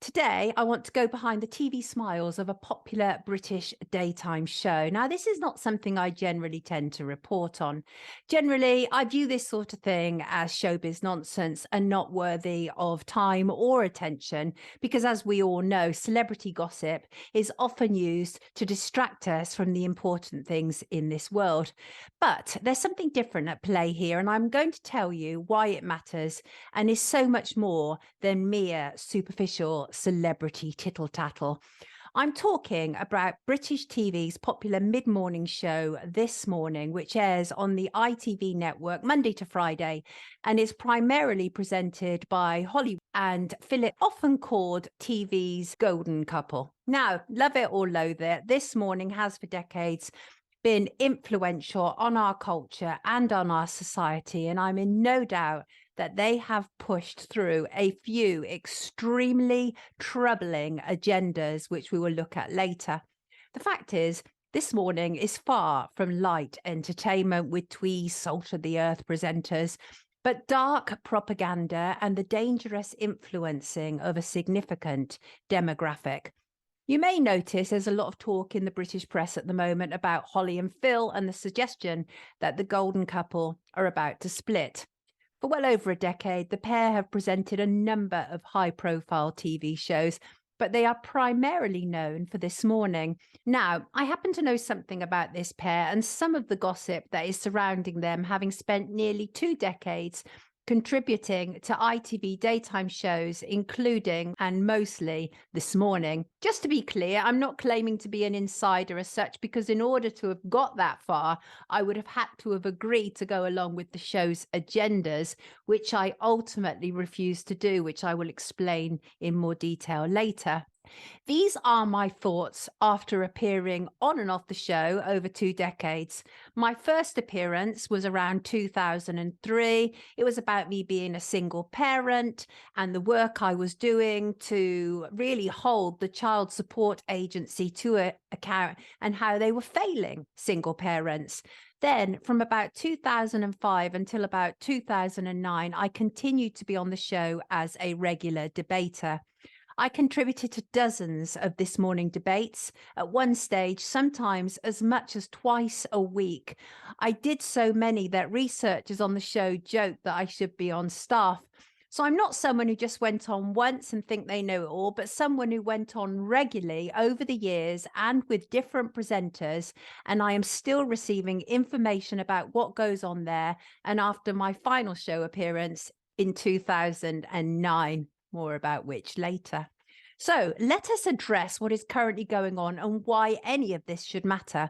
Today, I want to go behind the TV smiles of a popular British daytime show. Now, this is not something I generally tend to report on. Generally, I view this sort of thing as showbiz nonsense and not worthy of time or attention because, as we all know, celebrity gossip is often used to distract us from the important things in this world. But there's something different at play here, and I'm going to tell you why it matters and is so much more than mere superficial celebrity tittle tattle. I'm talking about British TV's popular mid-morning show This Morning, which airs on the ITV network Monday to Friday and is primarily presented by Holly and Philip, often called TV's golden couple. Now, love it or loathe it, This Morning has for decades been influential on our culture and on our society, and I'm in no doubt that they have pushed through a few extremely troubling agendas, which we will look at later. The fact is, This Morning is far from light entertainment with twee, salt of the earth presenters, but dark propaganda and the dangerous influencing of a significant demographic. You may notice there's a lot of talk in the British press at the moment about Holly and Phil and the suggestion that the golden couple are about to split. For well over a decade, the pair have presented a number of high-profile TV shows, but they are primarily known for This Morning. Now, I happen to know something about this pair and some of the gossip that is surrounding them, having spent nearly 2 decades contributing to ITV daytime shows, including and mostly This Morning. Just to be clear, I'm not claiming to be an insider as such, because in order to have got that far, I would have had to have agreed to go along with the show's agendas, which I ultimately refused to do, which I will explain in more detail later. These are my thoughts after appearing on and off the show over 2 decades. My first appearance was around 2003. It was about me being a single parent and the work I was doing to really hold the child support agency to account and how they were failing single parents. Then, from about 2005 until about 2009, I continued to be on the show as a regular debater. I contributed to dozens of This Morning debates, at one stage sometimes as much as twice a week. I did so many that researchers on the show joked that I should be on staff. So I'm not someone who just went on once and think they know it all, but someone who went on regularly over the years and with different presenters, and I am still receiving information about what goes on there, and after my final show appearance in 2009. More about which later. So let us address what is currently going on and why any of this should matter.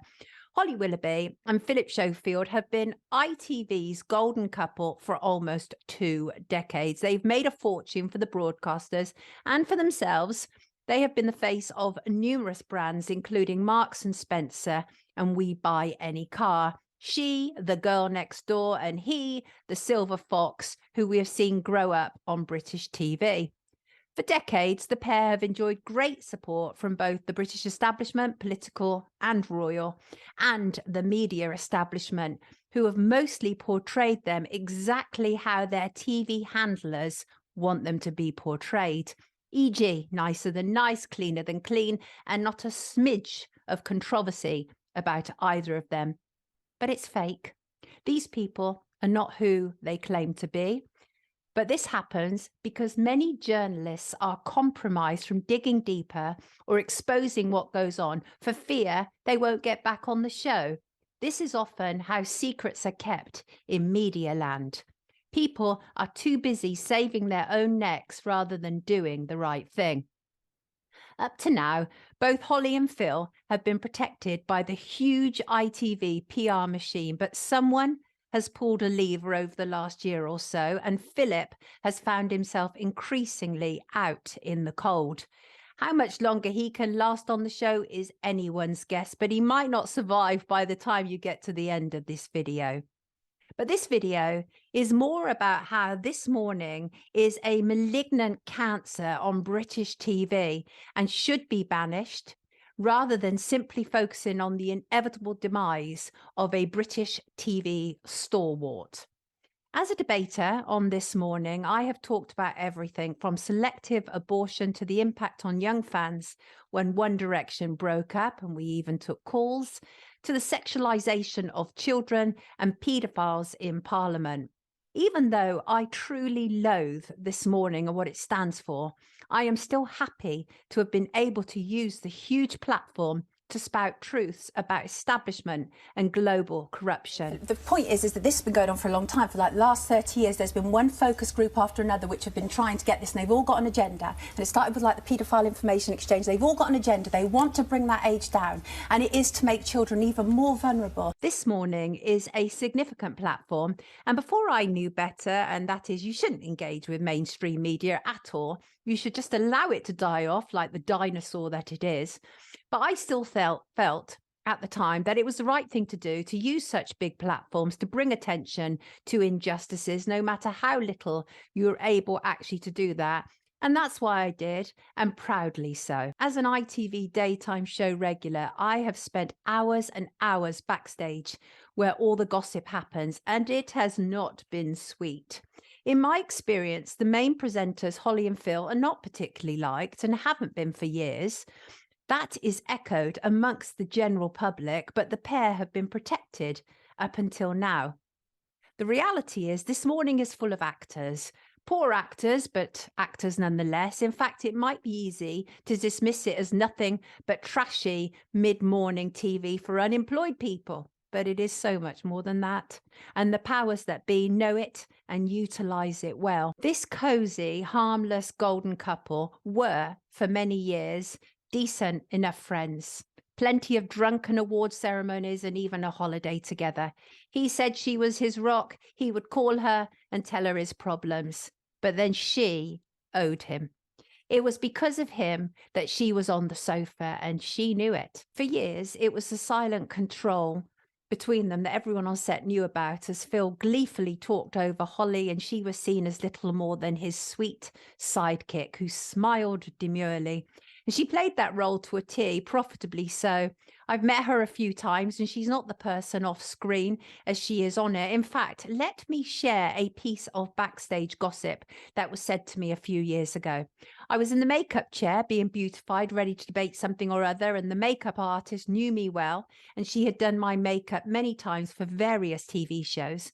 Holly Willoughby and Philip Schofield have been ITV's golden couple for almost 2 decades. They've made a fortune for the broadcasters and for themselves. They have been the face of numerous brands, including Marks and Spencer and We Buy Any Car. She, the girl next door, and he, the silver fox, who we have seen grow up on British TV. For decades, the pair have enjoyed great support from both the British establishment, political and royal, and the media establishment, who have mostly portrayed them exactly how their TV handlers want them to be portrayed, e.g. nicer than nice, cleaner than clean, and not a smidge of controversy about either of them. But it's fake. These people are not who they claim to be. But this happens because many journalists are compromised from digging deeper or exposing what goes on for fear they won't get back on the show. This is often how secrets are kept in media land. People are too busy saving their own necks rather than doing the right thing. Up to now, both Holly and Phil have been protected by the huge ITV PR machine, but someone has pulled a lever over the last year or so, and Philip has found himself increasingly out in the cold. How much longer he can last on the show is anyone's guess, but he might not survive by the time you get to the end of this video. But this video is more about how This Morning is a malignant cancer on British TV and should be banished, rather than simply focusing on the inevitable demise of a British TV stalwart. As a debater on This Morning, I have talked about everything from selective abortion to the impact on young fans when One Direction broke up, and we even took calls, to the sexualization of children and paedophiles in Parliament. Even though I truly loathe This Morning and what it stands for, I am still happy to have been able to use the huge platform to spout truths about establishment and global corruption. The point is that this has been going on for a long time. For like the last 30 years, there's been one focus group after another which have been trying to get this, and they've all got an agenda. And it started with like the paedophile information exchange. They've all got an agenda. They want to bring that age down, and it is to make children even more vulnerable. This Morning is a significant platform, and before I knew better, and that is you shouldn't engage with mainstream media at all, you should just allow it to die off like the dinosaur that it is. But I still felt at the time that it was the right thing to do, to use such big platforms to bring attention to injustices, no matter how little you're able actually to do that. And that's why I did, and proudly so. As an ITV daytime show regular, I have spent hours and hours backstage where all the gossip happens, and it has not been sweet. In my experience, the main presenters, Holly and Phil, are not particularly liked and haven't been for years. That is echoed amongst the general public, but the pair have been protected up until now. The reality is This Morning is full of actors. Poor actors, but actors nonetheless. In fact, it might be easy to dismiss it as nothing but trashy mid-morning TV for unemployed people. But it is so much more than that. And the powers that be know it and utilize it well. This cozy, harmless golden couple were, for many years, decent enough friends. Plenty of drunken award ceremonies and even a holiday together. He said she was his rock. He would call her and tell her his problems. But then she owed him. It was because of him that she was on the sofa, and she knew it. For years, it was the silent control between them that everyone on set knew about, as Phil gleefully talked over Holly, and she was seen as little more than his sweet sidekick who smiled demurely. And she played that role to a T, profitably so. I've met her a few times, and she's not the person off screen as she is on it. In fact, let me share a piece of backstage gossip that was said to me a few years ago. I was in the makeup chair being beautified, ready to debate something or other, and the makeup artist knew me well, and she had done my makeup many times for various TV shows.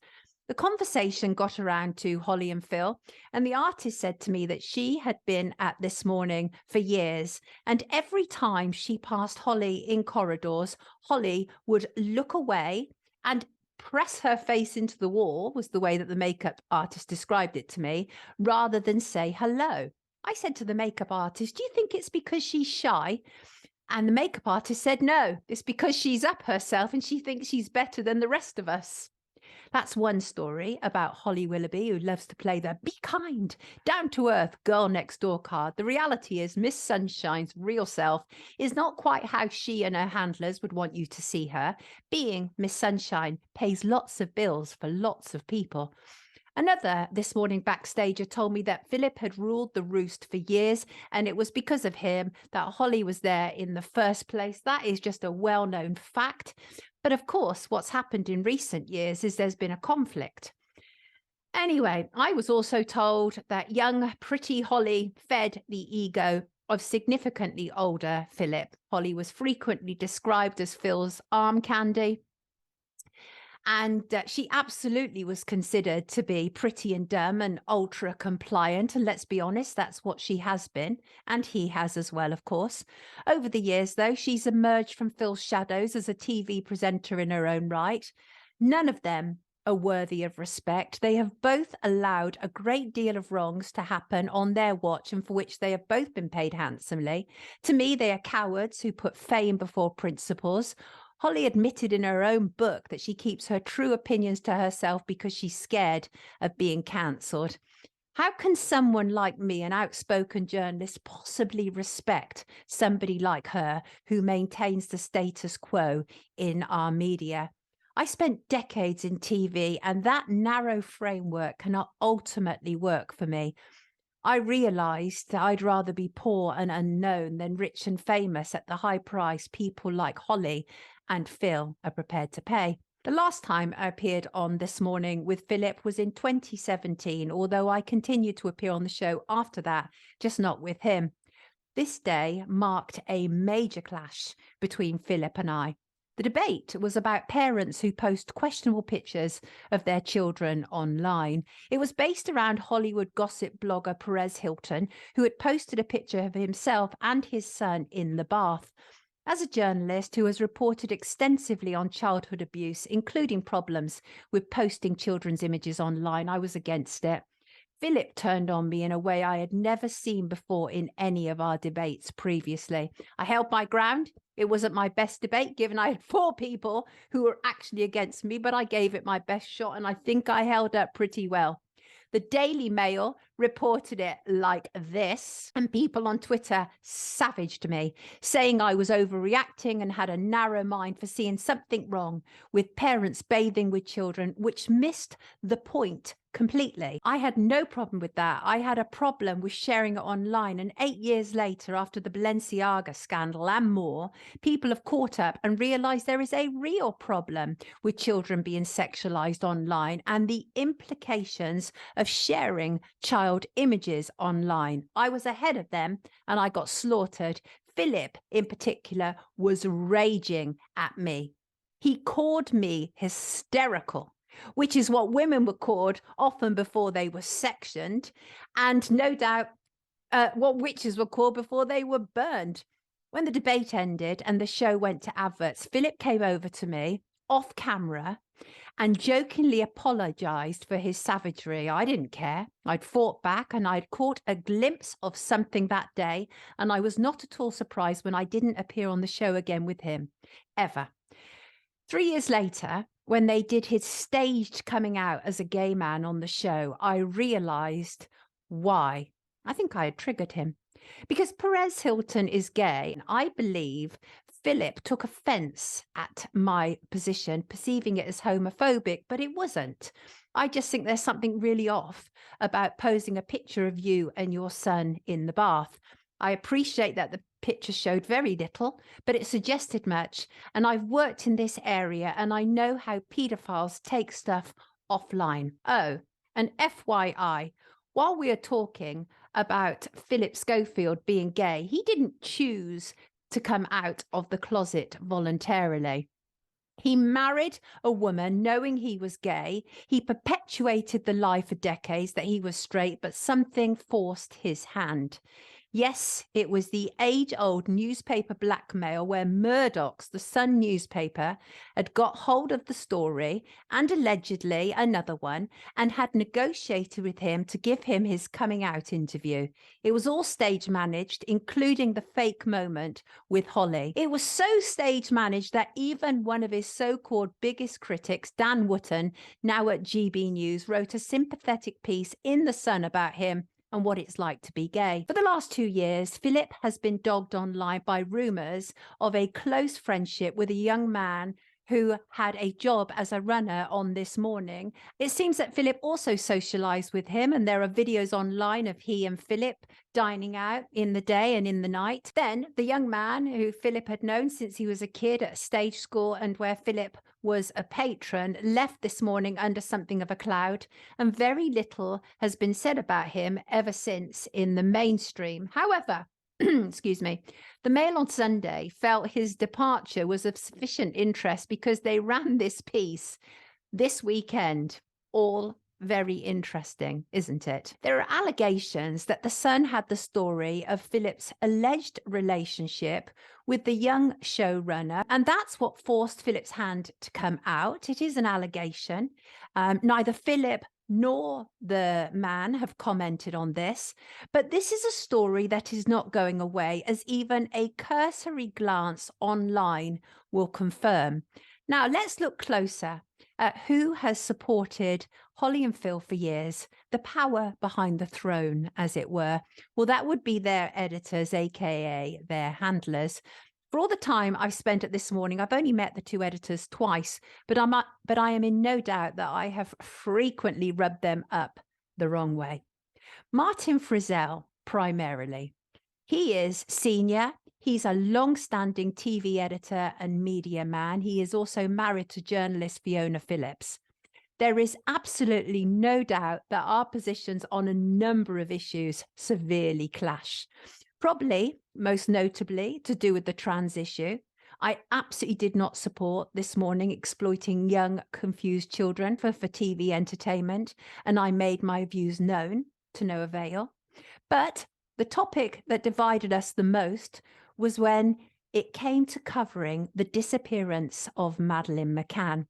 The conversation got around to Holly and Phil, and the artist said to me that she had been at This Morning for years, and every time she passed Holly in corridors, Holly would look away and press her face into the wall, was the way that the makeup artist described it to me, rather than say hello. I said to the makeup artist, "Do you think it's because she's shy?" And the makeup artist said, "No, it's because she's up herself and she thinks she's better than the rest of us." That's one story about Holly Willoughby, who loves to play the be kind, down-to-earth girl next door card. The reality is Miss Sunshine's real self is not quite how she and her handlers would want you to see her. Being Miss Sunshine pays lots of bills for lots of people. Another This Morning backstager told me that Philip had ruled the roost for years, and it was because of him that Holly was there in the first place. That is just a well-known fact. But of course, what's happened in recent years is there's been a conflict. Anyway, I was also told that young, pretty Holly fed the ego of significantly older Philip. Holly was frequently described as Phil's arm candy. And she absolutely was considered to be pretty and dumb and ultra compliant. And let's be honest, that's what she has been. And he has as well, of course. Over the years, though, she's emerged from Phil's shadows as a TV presenter in her own right. None of them are worthy of respect. They have both allowed a great deal of wrongs to happen on their watch, and for which they have both been paid handsomely. To me, they are cowards who put fame before principles. Holly admitted in her own book that she keeps her true opinions to herself because she's scared of being cancelled. How can someone like me, an outspoken journalist, possibly respect somebody like her who maintains the status quo in our media? I spent decades in TV, and that narrow framework cannot ultimately work for me. I realised I'd rather be poor and unknown than rich and famous at the high price people like Holly and Phil are prepared to pay. The last time I appeared on This Morning with Philip was in 2017, although I continued to appear on the show after that, just not with him. This day marked a major clash between Philip and I. The debate was about parents who post questionable pictures of their children online. It was based around Hollywood gossip blogger Perez Hilton, who had posted a picture of himself and his son in the bath. As a journalist who has reported extensively on childhood abuse, including problems with posting children's images online, I was against it. Philip turned on me in a way I had never seen before in any of our debates previously. I held my ground. It wasn't my best debate, given I had 4 people who were actually against me, but I gave it my best shot, and I think I held up pretty well. The Daily Mail reported it like this, and people on Twitter savaged me, saying I was overreacting and had a narrow mind for seeing something wrong with parents bathing with children, which missed the point completely. I had no problem with that. I had a problem with sharing it online, and 8 years later, after the Balenciaga scandal and more, people have caught up and realized there is a real problem with children being sexualized online and the implications of sharing child images online. I was ahead of them and I got slaughtered. Philip, in particular, was raging at me. He called me hysterical, which is what women were called often before they were sectioned, and no doubt what witches were called before they were burned. When the debate ended and the show went to adverts, Philip came over to me off camera and jokingly apologized for his savagery. I didn't care. I'd fought back and I'd caught a glimpse of something that day, and I was not at all surprised when I didn't appear on the show again with him, ever. 3 years later, when they did his staged coming out as a gay man on the show, I realized why. I think I had triggered him. Because Perez Hilton is gay, and I believe Philip took offense at my position, perceiving it as homophobic, but it wasn't. I just think there's something really off about posing a picture of you and your son in the bath. I appreciate that the picture showed very little, but it suggested much. And I've worked in this area and I know how paedophiles take stuff offline. Oh, and FYI, while we are talking about Philip Schofield being gay, he didn't choose to come out of the closet voluntarily. He married a woman knowing he was gay. He perpetuated the lie for decades that he was straight, but something forced his hand. Yes, it was the age-old newspaper blackmail where Murdoch's The Sun newspaper had got hold of the story, and allegedly another one, and had negotiated with him to give him his coming out interview. It was all stage managed, including the fake moment with Holly. It was so stage managed that even one of his so-called biggest critics, Dan Wootton, now at GB News, wrote a sympathetic piece in The Sun about him and what it's like to be gay. For the last 2 years, Philip has been dogged online by rumours of a close friendship with a young man who had a job as a runner on This Morning. It seems that Philip also socialised with him, and there are videos online of he and Philip dining out in the day and in the night. Then the young man who Philip had known since he was a kid at a stage school and where Philip was a patron left This Morning under something of a cloud, and very little has been said about him ever since in the mainstream. However, excuse me, the Mail on Sunday felt his departure was of sufficient interest because they ran this piece this weekend. All very interesting, isn't it? There are allegations that The Sun had the story of Philip's alleged relationship with the young showrunner, and that's what forced Philip's hand to come out. It is an allegation. Neither Philip nor the man have commented on this, but this is a story that is not going away, as even a cursory glance online will confirm. Now, let's look closer at who has supported Holly and Phil for years, the power behind the throne, as it were. Well, that would be their editors, aka their handlers. For all the time I've spent at This Morning, I've only met the 2 editors twice, but I am in no doubt that I have frequently rubbed them up the wrong way. Martin Frizzell, primarily. He is senior He's a long-standing TV editor and media man. He is also married to journalist Fiona Phillips. There is absolutely no doubt that our positions on a number of issues severely clash. Probably most notably to do with the trans issue. I absolutely did not support this morning exploiting young, confused children for TV entertainment, and I made my views known to no avail. But the topic that divided us the most was when it came to covering the disappearance of Madeleine McCann.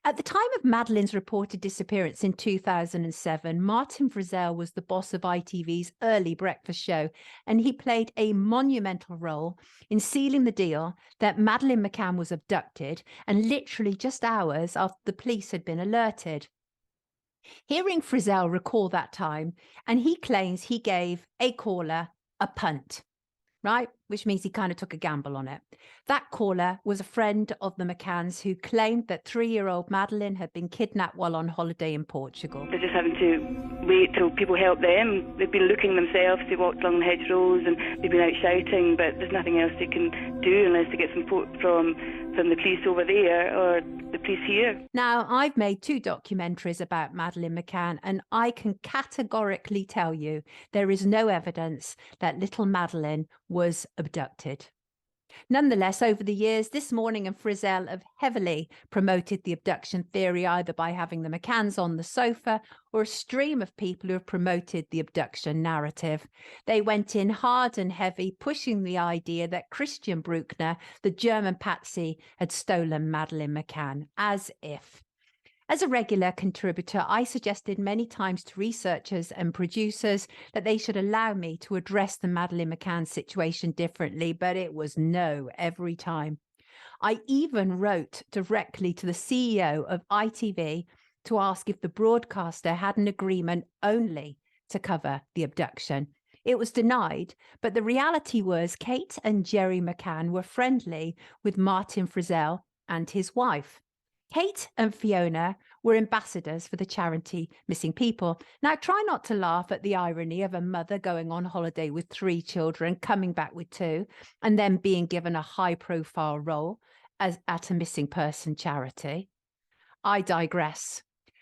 At the time of Madeleine's reported disappearance in 2007, Martin Frizzell was the boss of ITV's early breakfast show, and he played a monumental role in sealing the deal that Madeleine McCann was abducted, and literally just hours after the police had been alerted. Hearing Frizzell recall that time, and he claims he gave a caller a punt, right? Which means he kind of took a gamble on it. That caller was a friend of the McCanns who claimed that 3-year-old Madeleine had been kidnapped while on holiday in Portugal. They're just having to wait till people help them. They've been looking themselves. They walked along the hedgerows and they've been out shouting, but there's nothing else they can do unless they get support from the police over there or the police here. Now, I've made 2 documentaries about Madeleine McCann, and I can categorically tell you there is no evidence that little Madeleine was abducted. Nonetheless, over the years, This Morning and Frizzell have heavily promoted the abduction theory, either by having the McCanns on the sofa or a stream of people who have promoted the abduction narrative. They went in hard and heavy, pushing the idea that Christian Bruckner, the German patsy, had stolen Madeleine McCann, as if. As a regular contributor, I suggested many times to researchers and producers that they should allow me to address the Madeleine McCann situation differently, but it was no every time. I even wrote directly to the CEO of ITV to ask if the broadcaster had an agreement only to cover the abduction. It was denied, but the reality was Kate and Jerry McCann were friendly with Martin Frizzell and his wife. Kate and Fiona were ambassadors for the charity Missing People. Now, try not to laugh at the irony of a mother going on holiday with 3 children, coming back with 2, and then being given a high-profile role at a missing person charity. I digress.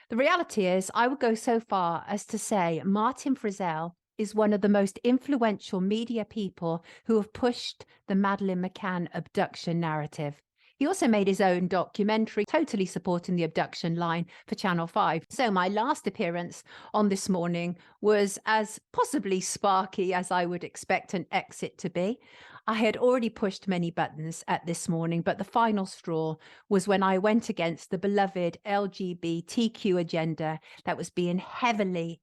The reality is, I would go so far as to say Martin Frizzell is one of the most influential media people who have pushed the Madeleine McCann abduction narrative. He also made his own documentary, totally supporting the abduction line for Channel 5. So my last appearance on This Morning was as possibly sparky as I would expect an exit to be. I had already pushed many buttons at This Morning, but the final straw was when I went against the beloved LGBTQ agenda that was being heavily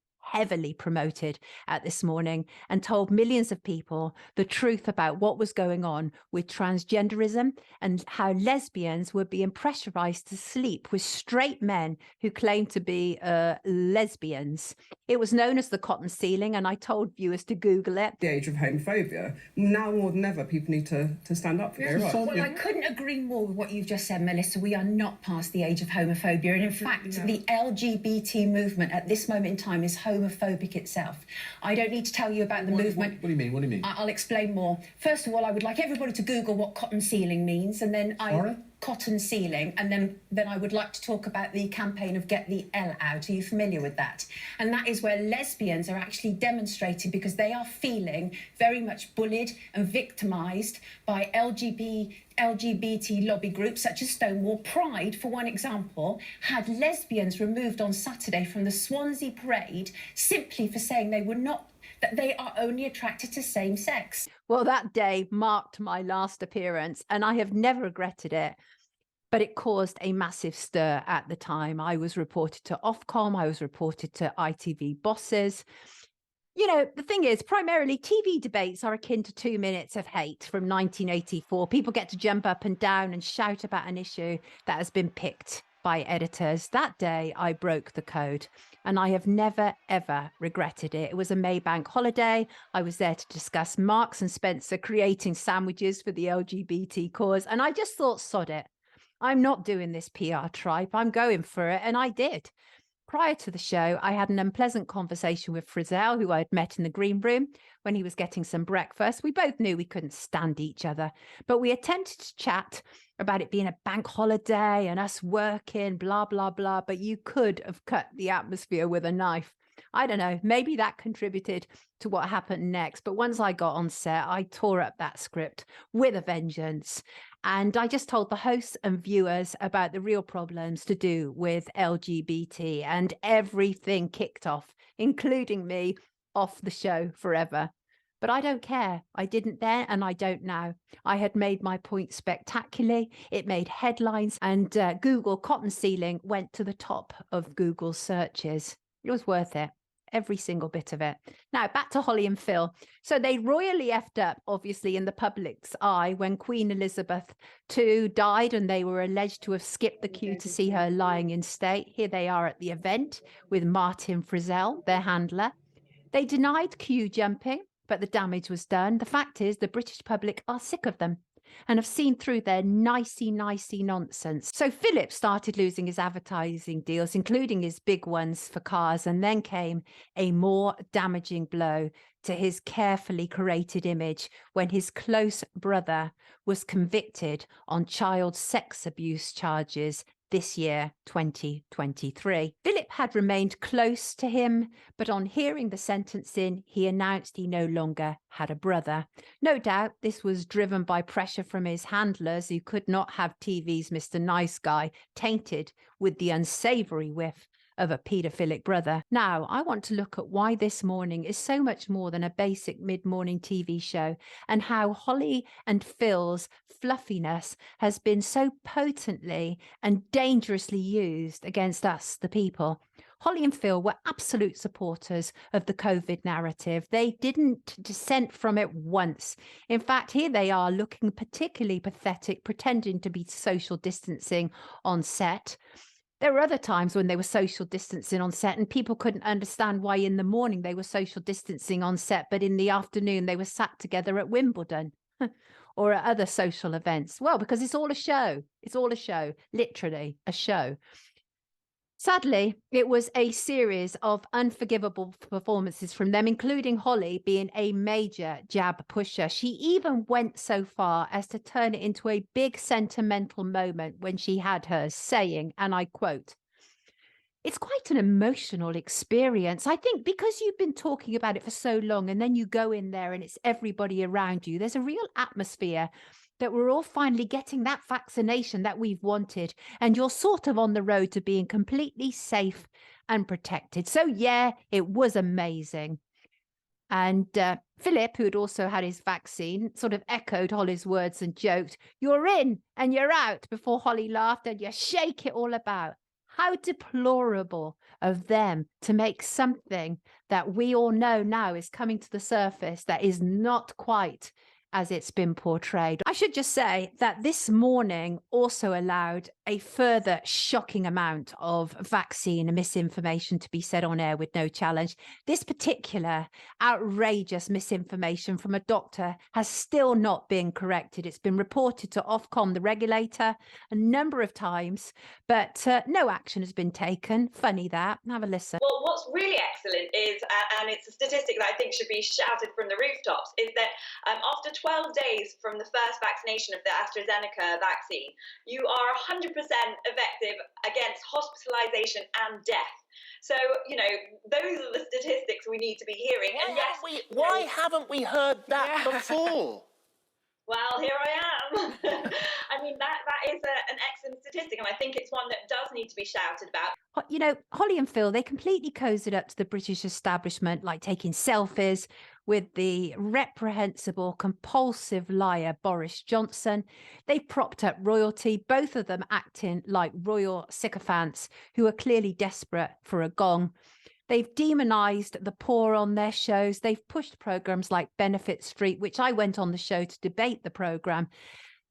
promoted at This Morning, and told millions of people the truth about what was going on with transgenderism and how lesbians were being pressurized to sleep with straight men who claimed to be lesbians. It was known as the cotton ceiling, and I told viewers to Google it. The age of homophobia. Now more than ever, people need to stand up for their rights. Well, I couldn't agree more with what you've just said, Melissa. We are not past the age of homophobia. And in fact, the LGBT movement at this moment in time is homophobic itself. I don't need to tell you about the movement. What do you mean? What do you mean? I'll explain more. First of all, I would like everybody to Google what cotton ceiling means, and then cotton ceiling, and then I would like to talk about the campaign of Get the L Out. Are you familiar with that? And that is where lesbians are actually demonstrating because they are feeling very much bullied and victimised by LGBT lobby groups such as Stonewall. Pride, for one example, had lesbians removed on Saturday from the Swansea parade simply for saying that they are only attracted to same sex. Well, that day marked my last appearance, and I have never regretted it. But it caused a massive stir at the time. I was reported to Ofcom, I was reported to ITV bosses. You know, the thing is, primarily TV debates are akin to 2 minutes of hate from 1984. People get to jump up and down and shout about an issue that has been picked by editors. That day, I broke the code, and I have never, ever regretted it. It was a Maybank holiday. I was there to discuss Marks and Spencer creating sandwiches for the LGBT cause, and I just thought, sod it. I'm not doing this PR tripe. I'm going for it, and I did. prior to the show, I had an unpleasant conversation with Frizzell, who I'd met in the green room when he was getting some breakfast. We both knew we couldn't stand each other, but we attempted to chat about it being a bank holiday and us working, blah, blah, blah. But you could have cut the atmosphere with a knife. I don't know, maybe that contributed to what happened next. But once I got on set, I tore up that script with a vengeance. And I just told the hosts and viewers about the real problems to do with LGBT, and everything kicked off, including me, off the show forever. But I don't care. I didn't then, and I don't now. I had made my point spectacularly. It made headlines, and Google cotton ceiling went to the top of Google searches. It was worth it. Every single bit of it. Now, back to Holly and Phil. So they royally effed up, obviously, in the public's eye when Queen Elizabeth II died and they were alleged to have skipped the queue to see her lying in state. Here they are at the event with Martin Frizzell, their handler. They denied queue jumping, but the damage was done. The fact is, the British public are sick of them and have seen through their nicey nonsense. So Philip started losing his advertising deals, including his big ones for cars, and then came a more damaging blow to his carefully curated image when his close brother was convicted on child sex abuse charges this year, 2023. Philip had remained close to him, but on hearing the sentencing, he announced he no longer had a brother. No doubt this was driven by pressure from his handlers, who could not have TV's Mr. Nice Guy tainted with the unsavoury whiff of a paedophilic brother. Now, I want to look at why This Morning is so much more than a basic mid-morning TV show, and how Holly and Phil's fluffiness has been so potently and dangerously used against us, the people. Holly and Phil were absolute supporters of the COVID narrative. They didn't dissent from it once. In fact, here they are looking particularly pathetic, pretending to be social distancing on set. There were other times when they were social distancing on set and people couldn't understand why in the morning they were social distancing on set, but in the afternoon they were sat together at Wimbledon or at other social events. Well, because it's all a show. It's all a show, literally a show. Sadly, it was a series of unforgivable performances from them, including Holly being a major jab pusher. She even went so far as to turn it into a big sentimental moment when she had hers, saying, and I quote, "It's quite an emotional experience. I think because you've been talking about it for so long and then you go in there and it's everybody around you, there's a real atmosphere that we're all finally getting that vaccination that we've wanted, and you're sort of on the road to being completely safe and protected." So yeah, it was amazing. And Philip, who had also had his vaccine, sort of echoed Holly's words and joked, "You're in and you're out," before Holly laughed, "and you shake it all about." How deplorable of them to make something that we all know now is coming to the surface that is not quite as it's been portrayed. I should just say that This Morning also allowed a further shocking amount of vaccine misinformation to be said on air with no challenge. This particular outrageous misinformation from a doctor has still not been corrected. It's been reported to Ofcom, the regulator, a number of times, but no action has been taken. Funny that. Have a listen. Well, what's really excellent is, and it's a statistic that I think should be shouted from the rooftops, is that after 12 days from the first vaccination of the AstraZeneca vaccine, you are 100% effective against hospitalization and death. So, you know, those are the statistics we need to be hearing. Why haven't we heard that before? Well, here I am. I mean, that is an excellent statistic, and I think it's one that does need to be shouted about. You know, Holly and Phil, they completely cozied up to the British establishment, like taking selfies with the reprehensible, compulsive liar Boris Johnson. They propped up royalty, both of them acting like royal sycophants who are clearly desperate for a gong. They've demonized the poor on their shows. They've pushed programs like Benefit Street, which I went on the show to debate the program,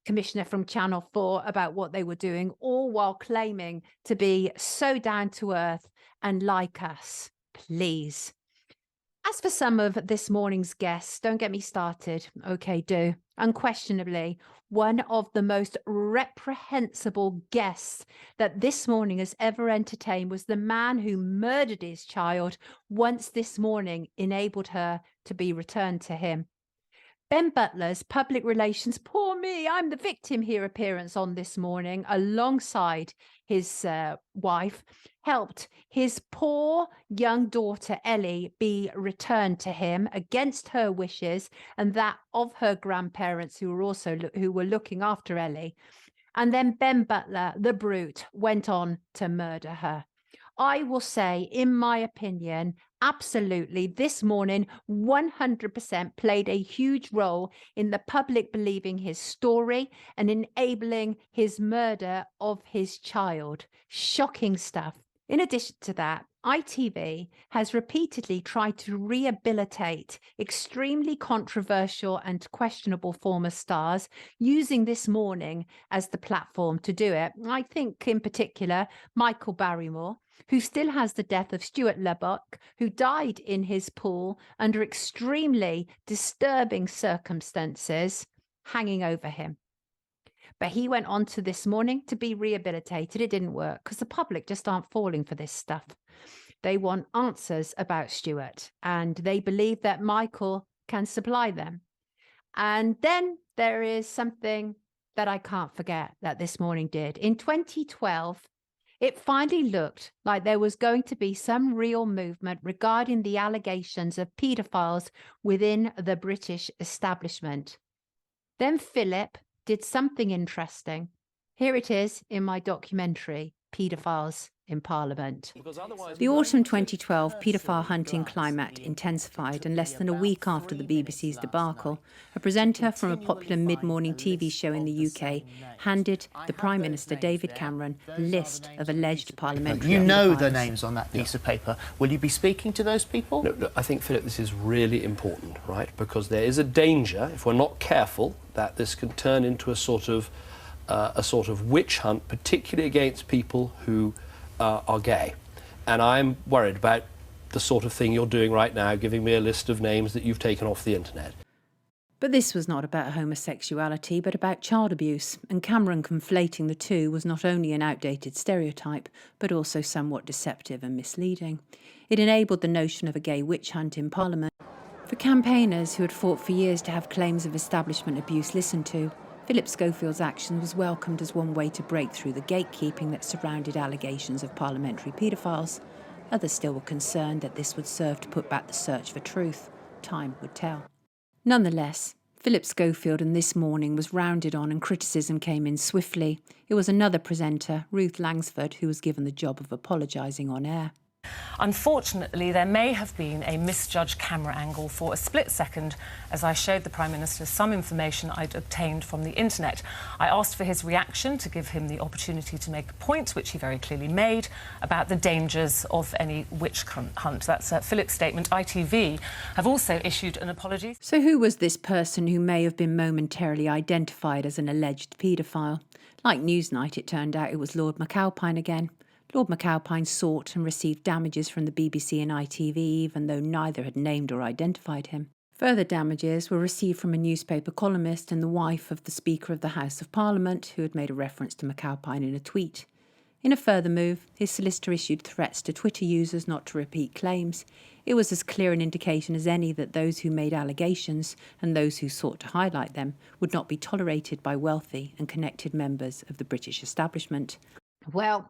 commissioner from Channel 4, about what they were doing, all while claiming to be so down to earth and like us. Please. As for some of This Morning's guests, don't get me started. Okay, do. Unquestionably, one of the most reprehensible guests that this morning has ever entertained was the man who murdered his child once this morning enabled her to be returned to him. Ben Butler's public relations, poor me, I'm the victim here appearance on This Morning, alongside his wife, helped his poor young daughter Ellie be returned to him against her wishes and that of her grandparents who were looking after Ellie. And then Ben Butler, the brute, went on to murder her. I will say, in my opinion, absolutely, This Morning 100% played a huge role in the public believing his story and enabling his murder of his child. Shocking stuff. In addition to that, ITV has repeatedly tried to rehabilitate extremely controversial and questionable former stars, using This Morning as the platform to do it. I think in particular, Michael Barrymore, who still has the death of Stuart Lubbock, who died in his pool under extremely disturbing circumstances, hanging over him. But he went on to This Morning to be rehabilitated. It didn't work because the public just aren't falling for this stuff. They want answers about Stuart, and they believe that Michael can supply them. And then there is something that I can't forget that This Morning did. In 2012, it finally looked like there was going to be some real movement regarding the allegations of paedophiles within the British establishment. Then Philip did something interesting. Here it is in my documentary, Paedophiles in Parliament. The autumn 2012 paedophile hunting climate intensified, and less than a week after the BBC's debacle, a presenter from a popular mid-morning TV show in the UK handed the Prime Minister, David Cameron, a list of alleged parliamentary You know paedophiles. the names on that piece of paper. Will you be speaking to those people? No, I think, Philip, this is really important, right? Because there is a danger, if we're not careful, that this can turn into a sort of witch hunt, particularly against people who are gay. And I'm worried about the sort of thing you're doing right now, giving me a list of names that you've taken off the internet. But this was not about homosexuality, but about child abuse, and Cameron conflating the two was not only an outdated stereotype, but also somewhat deceptive and misleading. It enabled the notion of a gay witch hunt in Parliament. For campaigners who had fought for years to have claims of establishment abuse listened to, Philip Schofield's action was welcomed as one way to break through the gatekeeping that surrounded allegations of parliamentary paedophiles. Others still were concerned that this would serve to put back the search for truth. Time would tell. Nonetheless, Philip Schofield and This Morning was rounded on and criticism came in swiftly. It was another presenter, Ruth Langsford, who was given the job of apologising on air. Unfortunately, there may have been a misjudged camera angle for a split second as I showed the Prime Minister some information I'd obtained from the internet. I asked for his reaction to give him the opportunity to make a point, which he very clearly made, about the dangers of any witch hunt. That's Philip's statement. ITV have also issued an apology. So who was this person who may have been momentarily identified as an alleged paedophile? Like Newsnight, it turned out it was Lord McAlpine again. Lord McAlpine sought and received damages from the BBC and ITV, even though neither had named or identified him. Further damages were received from a newspaper columnist and the wife of the Speaker of the House of Parliament, who had made a reference to McAlpine in a tweet. In a further move, his solicitor issued threats to Twitter users not to repeat claims. It was as clear an indication as any that those who made allegations and those who sought to highlight them would not be tolerated by wealthy and connected members of the British establishment. Well,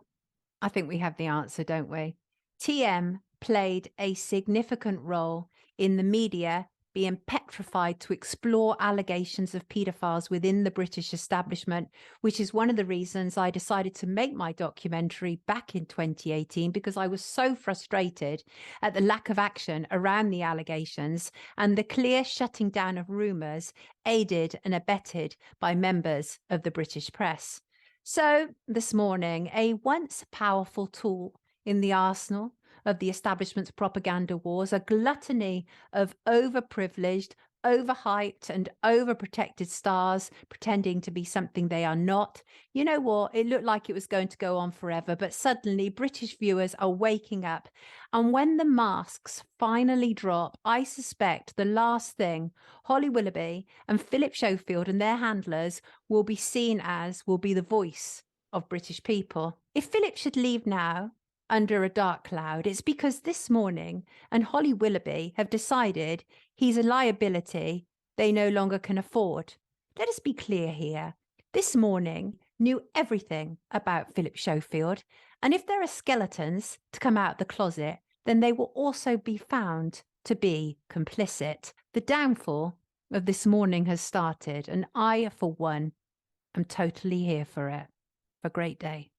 I think we have the answer, don't we? TM played a significant role in the media being petrified to explore allegations of paedophiles within the British establishment, which is one of the reasons I decided to make my documentary back in 2018, because I was so frustrated at the lack of action around the allegations and the clear shutting down of rumours aided and abetted by members of the British press. So This Morning, a once powerful tool in the arsenal of the establishment's propaganda wars, a gluttony of overprivileged, overhyped and overprotected stars pretending to be something they are not. You know what? It looked like it was going to go on forever, but suddenly British viewers are waking up. And when the masks finally drop, I suspect the last thing Holly Willoughby and Philip Schofield and their handlers will be seen as will be the voice of British people. If Philip should leave now under a dark cloud, it's because this morning and Holly Willoughby have decided he's a liability they no longer can afford. Let us be clear here. This morning knew everything about Philip Schofield, and if there are skeletons to come out the closet, then they will also be found to be complicit. The downfall of this morning has started, and I, for one, am totally here for it. Have a great day.